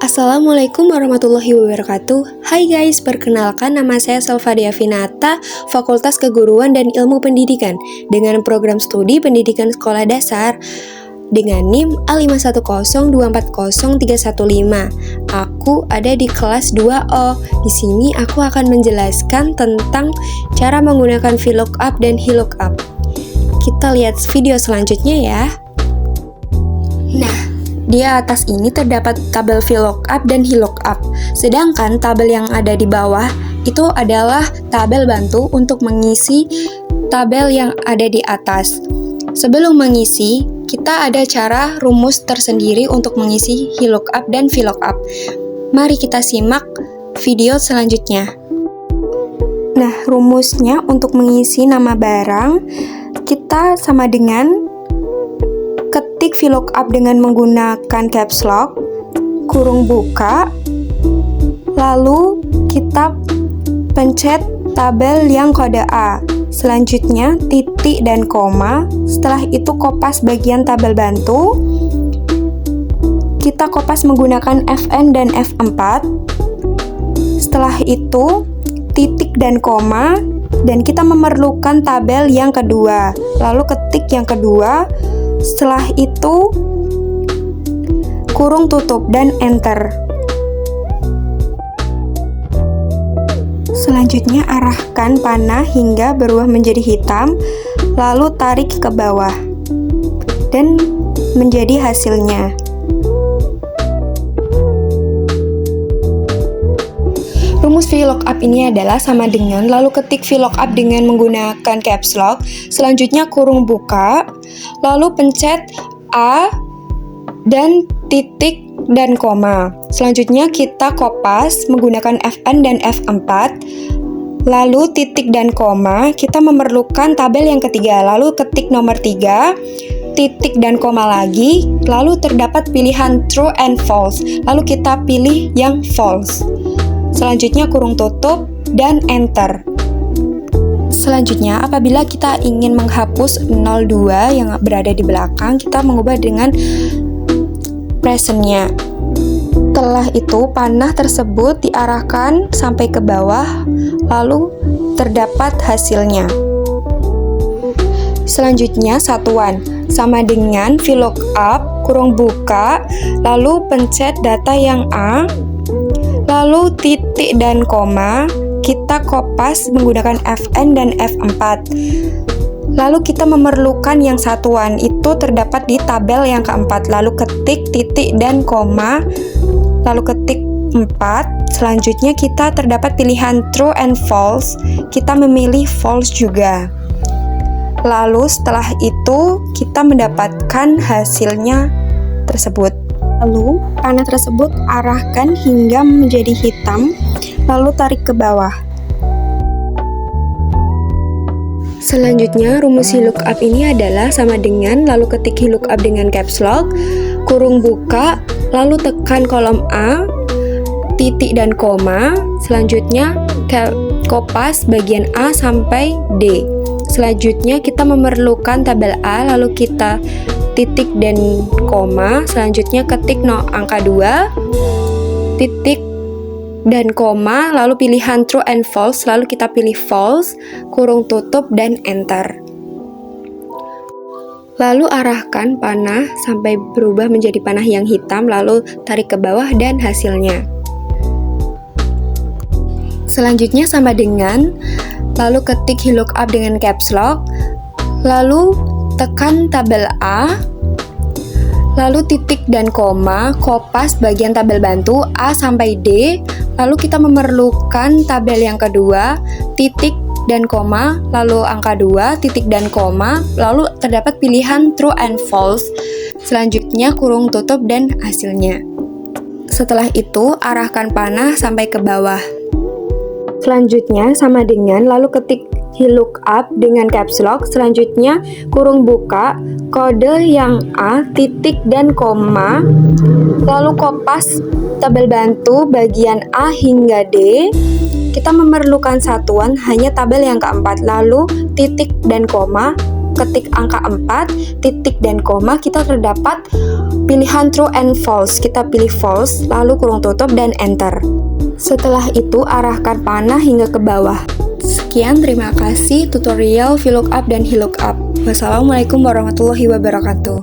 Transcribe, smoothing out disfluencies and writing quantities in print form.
Assalamualaikum warahmatullahi wabarakatuh. Hai guys, perkenalkan nama saya Salvadia Finata, Fakultas Keguruan dan Ilmu Pendidikan dengan program studi pendidikan sekolah dasar dengan NIM A5102403115. Aku ada di kelas 2O. Di sini aku akan menjelaskan tentang cara menggunakan VLOOKUP dan HLOOKUP. Kita lihat video selanjutnya ya. Nah, di atas ini terdapat tabel VLOOKUP dan HLOOKUP. Sedangkan tabel yang ada di bawah itu adalah tabel bantu untuk mengisi tabel yang ada di atas. Sebelum mengisi, kita ada cara rumus tersendiri untuk mengisi HLOOKUP dan VLOOKUP. Mari kita simak video selanjutnya. Nah, rumusnya untuk mengisi nama barang, kita sama dengan ketik VLOOKUP dengan menggunakan caps lock, kurung buka, lalu kita pencet tabel yang kode A. Selanjutnya titik dan koma, setelah itu kopas bagian tabel bantu. Kita kopas menggunakan Fn dan F4. Setelah itu titik dan koma, dan kita memerlukan tabel yang kedua. Lalu ketik yang kedua. Setelah itu, kurung tutup dan enter. Selanjutnya, arahkan panah hingga berubah menjadi hitam, lalu tarik ke bawah, dan menjadi hasilnya. Rumus VLOOKUP ini adalah sama dengan lalu ketik VLOOKUP dengan menggunakan caps lock, selanjutnya kurung buka, lalu pencet A dan titik dan koma. Selanjutnya kita kopas menggunakan Fn dan F4, lalu titik dan koma, kita memerlukan tabel yang ketiga, lalu ketik nomor 3, titik dan koma lagi, lalu terdapat pilihan true and false, lalu kita pilih yang false. Selanjutnya kurung tutup dan enter. Selanjutnya, apabila kita ingin menghapus 02 yang berada di belakang, kita mengubah dengan presentnya. Setelah itu, panah tersebut diarahkan sampai ke bawah, lalu terdapat hasilnya. Selanjutnya, satuan sama dengan VLOOKUP, kurung buka, lalu pencet data yang A, lalu titik dan koma, kita kopas menggunakan Fn dan F4. Lalu kita memerlukan yang satuan, itu terdapat di tabel yang keempat. Lalu ketik titik dan koma, lalu ketik 4. Selanjutnya kita terdapat pilihan true and false, kita memilih false juga. Lalu setelah itu kita mendapatkan hasilnya tersebut. Lalu, panah tersebut arahkan hingga menjadi hitam, lalu tarik ke bawah. Selanjutnya, rumus HLOOKUP ini adalah sama dengan lalu ketik HLOOKUP dengan caps lock, kurung buka, lalu tekan kolom A, titik dan koma, selanjutnya kopas bagian A sampai D. Selanjutnya, kita memerlukan tabel A, lalu kita titik dan koma, selanjutnya ketik angka 2, titik dan koma, lalu pilihan true and false, lalu kita pilih false, kurung tutup dan enter. Lalu arahkan panah sampai berubah menjadi panah yang hitam, lalu tarik ke bawah dan hasilnya. Selanjutnya sama dengan lalu ketik HLOOKUP dengan caps lock, lalu tekan tabel A, lalu titik dan koma, kopas bagian tabel bantu A sampai D, lalu kita memerlukan tabel yang kedua, titik dan koma, lalu angka 2, titik dan koma, lalu terdapat pilihan true and false, selanjutnya kurung tutup dan hasilnya. Setelah itu, arahkan panah sampai ke bawah. Selanjutnya, sama dengan lalu ketik HLOOKUP dengan caps lock, selanjutnya kurung buka, kode yang A, titik dan koma, lalu kopas tabel bantu bagian A hingga D. Kita memerlukan satuan hanya tabel yang keempat, lalu titik dan koma, ketik angka 4, titik dan koma, kita terdapat pilihan true and false. Kita pilih false, lalu kurung tutup dan enter. Setelah itu, arahkan panah hingga ke bawah. Sekian, terima kasih tutorial VLOOKUP dan HILOOKUP. Wassalamualaikum warahmatullahi wabarakatuh.